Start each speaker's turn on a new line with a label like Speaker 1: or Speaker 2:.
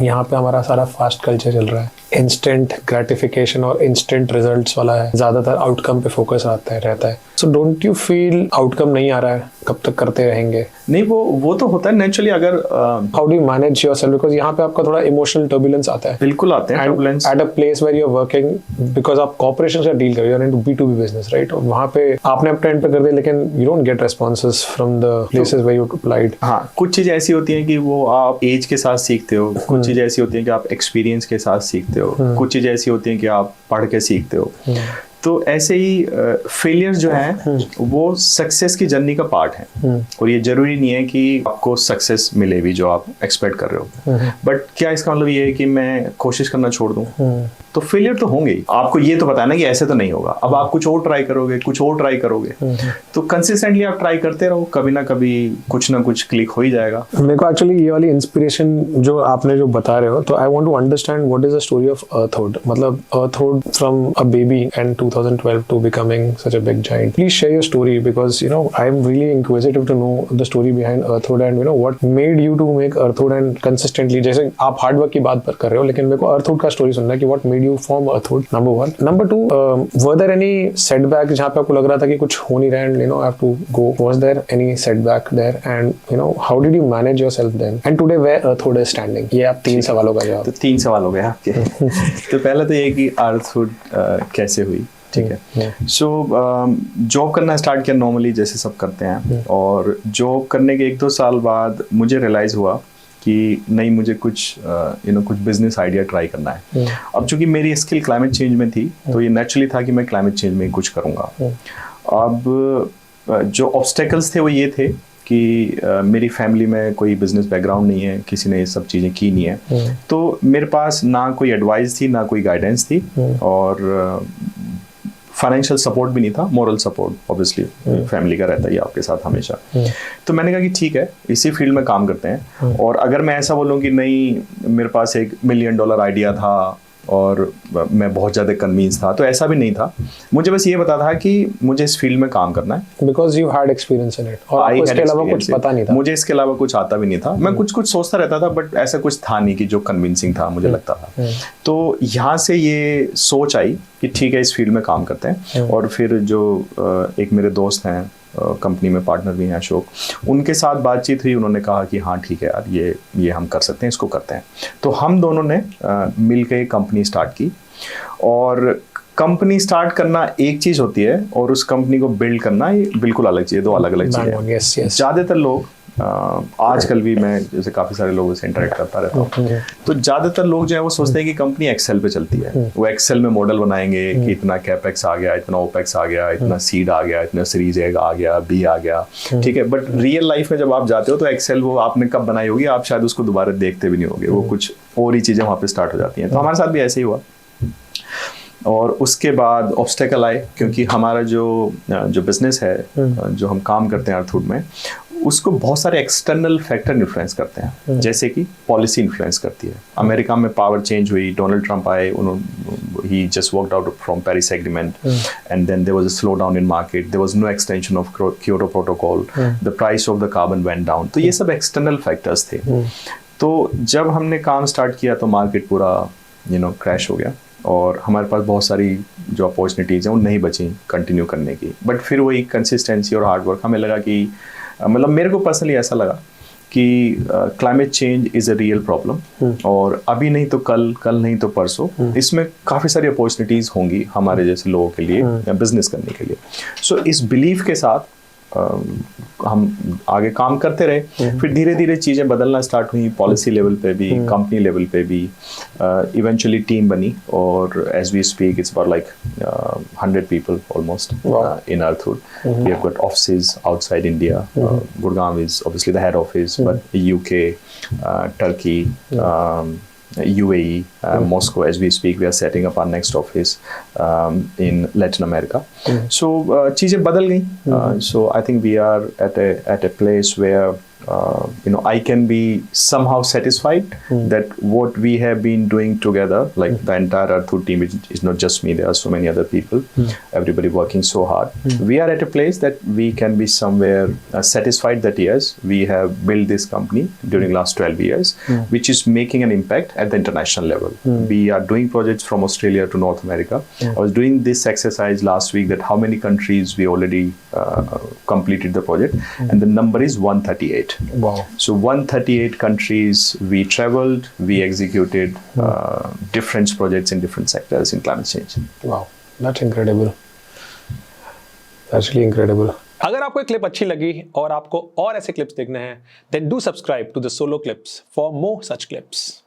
Speaker 1: यहाँ पे हमारा सारा फास्ट कल्चर चल रहा है, इंस्टेंट ग्रेटिफिकेशन और इंस्टेंट रिजल्ट्स वाला है, ज्यादातर आउटकम पे फोकस रहता है। So don't you feel outcome नहीं आ रहा है, कब तक करते रहेंगे?
Speaker 2: नहीं, वो तो होता है नेचुरली। अगर
Speaker 1: how do you manage yourself, because यहाँ पे आपका थोड़ा इमोशनल टर्बुलेंस आता है।
Speaker 2: बिल्कुल आते हैं turbulence
Speaker 1: at a place where you are working, because आप कॉर्पोरेशन से डील कर रहे हो, इनटू B2B बिजनेस, राइट? और वहाँ पे आपने अपने एंड पे कर दिया, लेकिन you don't get responses from the places where you applied.
Speaker 2: हाँ, कुछ चीजें ऐसी होती हैं कि वो आप एज के साथ सीखते हो, कुछ चीजें ऐसी होती हैं कि आप एक्सपीरियंस के साथ सीखते हो, कुछ चीजें ऐसी होती हैं कि आप पढ़ के सीखते हो। तो ऐसे ही फेलियर्स जो हैं वो सक्सेस की जर्नी का पार्ट है। और ये जरूरी नहीं है कि आपको सक्सेस मिले भी जो आप एक्सपेक्ट कर रहे हो, बट क्या इसका मतलब ये है कि मैं कोशिश करना छोड़ दूं? तो फेलियर तो होंगे ही। आपको ये तो पता है ना कि ऐसे तो नहीं होगा। अब आप कुछ और ट्राई करोगे, कुछ और ट्राई करोगे, तो कंसिस्टेंटली आप ट्राई करते रहो, कभी ना कभी कुछ ना कुछ क्लिक हो ही जाएगा।
Speaker 1: मेरे को एक्चुअली ये वाली इंस्पिरेशन जो आपने जो बता रहे हो, तो I want to understand what is the story of earthhood. मतलब earthhood from a baby and 2012 to becoming such a big giant. Please share your story, because you know I'm really inquisitive to know the story behind Earthhood and you know what made you to make Earthhood and consistently. जैसे आप hard work की बात पर कर रहे हो, लेकिन मेरे को Earthhood का स्टोरी सुनना है कि what made you form Earthhood, number one. Number two, were there any setback जहाँ पे आपको लग रहा था कि कुछ हो नहीं रहा है and you know I have to go? Was there any setback there, and you know how did you manage yourself then? And today where Earthhood is standing? ये आप 3 सवालों का जवाब।
Speaker 2: तो 3 सवाल हो गए आपके। तो पहले तो ये कि Earthhood कैसे हुई, ठीक है। सो जॉब करना स्टार्ट किया नॉर्मली जैसे सब करते हैं, और जॉब करने के 1-2 साल बाद मुझे रियलाइज हुआ कि नहीं, मुझे कुछ कुछ बिजनेस आइडिया ट्राई करना है। अब चूंकि मेरी स्किल क्लाइमेट चेंज में थी, तो ये नेचुरली था कि मैं क्लाइमेट चेंज में कुछ करूँगा। अब जो ऑब्स्टेकल्स थे वो ये थे कि मेरी फैमिली में कोई बिजनेस बैकग्राउंड नहीं है, किसी ने ये सब चीज़ें की नहीं है, तो मेरे पास ना कोई एडवाइस थी, ना कोई गाइडेंस थी, और फाइनेंशियल सपोर्ट भी नहीं था। मोरल सपोर्ट ऑब्वियसली फैमिली का रहता ही आपके साथ हमेशा। तो मैंने कहा कि ठीक है, इसी फील्ड में काम करते हैं। और अगर मैं ऐसा बोलूँ कि नहीं, मेरे पास $1 मिलियन आइडिया था और मैं बहुत ज़्यादा कन्विंस था, तो ऐसा भी नहीं था। मुझे बस ये पता था कि मुझे इस फील्ड में काम करना है,
Speaker 1: because you had experience in it, और आपको इसके अलावा कुछ पता नहीं था।
Speaker 2: मुझे इसके अलावा कुछ आता भी नहीं था। मैं कुछ सोचता रहता था, बट ऐसा कुछ था नहीं कि जो कन्विंसिंग था मुझे लगता था। तो यहाँ से ये सोच आई कि ठीक है, इस फील्ड में काम करते हैं। और फिर जो एक मेरे दोस्त हैं, कंपनी में पार्टनर भी हैं, अशोक, उनके साथ बातचीत हुई। उन्होंने कहा कि हाँ ठीक है यार, ये हम कर सकते हैं, इसको करते हैं। तो हम दोनों ने मिलकर कंपनी स्टार्ट की। और कंपनी स्टार्ट करना एक चीज़ होती है, और उस कंपनी को बिल्ड करना ये बिल्कुल अलग चीज़ है, 2 अलग अलग चीज़ें हैं। ज़्यादातर लोग आजकल भी मैं जैसे काफ़ी सारे लोगों से इंटरेक्ट करता रहता हूँ, तो ज़्यादातर लोग जो है वो सोचते हैं कि कंपनी एक्सेल पे चलती है। वो एक्सेल में मॉडल बनाएंगे कि इतना कैपेक्स आ गया, इतना ओपेक्स आ गया, इतना सीड आ गया, इतना सीरीज ए आ गया, बी आ गया, ठीक है। बट रियल लाइफ में जब आप जाते हो तो एक्सेल वो आपने कब बनाई होगी, आप शायद उसको दोबारा देखते भी नहीं होगे। वो कुछ और ही चीज़ें वहाँ पे स्टार्ट हो जाती हैं। तो हमारे साथ भी ऐसे ही हुआ। और उसके बाद ऑब्स्टेकल आए, क्योंकि हमारा जो बिजनेस है, जो हम काम करते हैं अर्थहुड में, उसको बहुत सारे एक्सटर्नल फैक्टर इन्फ्लुएंस करते हैं। जैसे कि पॉलिसी इन्फ्लुएंस करती है। अमेरिका में पावर चेंज हुई, डोनाल्ड ट्रंप आए, he just walked out from Paris Agreement, and then there was a slowdown in market, there was no extension of Kyoto Protocol, the price of the carbon went down। तो ये सब external factors थे। तो जब हमने काम start किया तो मार्केट पूरा क्रैश हो गया, और हमारे पास बहुत सारी जो अपॉर्चुनिटीज़ हैं वो नहीं बची कंटिन्यू करने की। बट फिर वही कंसिस्टेंसी और हार्ड वर्क, हमें लगा कि मतलब मेरे को पर्सनली ऐसा लगा कि climate change is a real problem, और अभी नहीं तो कल नहीं तो परसों इसमें काफ़ी सारी अपॉर्चुनिटीज़ होंगी हमारे जैसे लोगों के लिए बिजनेस करने के लिए। सो इस बिलीफ के साथ हम आगे काम करते रहे। फिर धीरे धीरे चीज़ें बदलना स्टार्ट हुई, पॉलिसी लेवल पे भी, कंपनी लेवल पे भी। इवेंचुअली टीम बनी, और as we speak it's about like 100 people almost in Earthhood. We have got offices outside India. Gurgaon is obviously the head office, but UK, Turkey, UAE, Moscow, as we speak, we are setting up our next office in Latin America. So चीज़ें बदल गई। So I think we are at a place where I can be somehow satisfied that what we have been doing together, like the entire Earthwood team, is not just me, there are so many other people, everybody working so hard. We are at a place that we can be somewhere satisfied that yes, we have built this company during last 12 years, which is making an impact at the international level. We are doing projects from Australia to North America. I was doing this exercise last week that how many countries we already completed the project, and the number is 138.
Speaker 1: Wow.
Speaker 2: So 138 countries we traveled, we executed different projects in different sectors in climate change.
Speaker 1: Wow, that's incredible. That's really incredible.
Speaker 3: अगर आपको ये clip अच्छी लगी और आपको और ऐसे clips देखने हैं, then do subscribe to the Solo Clips for more such clips.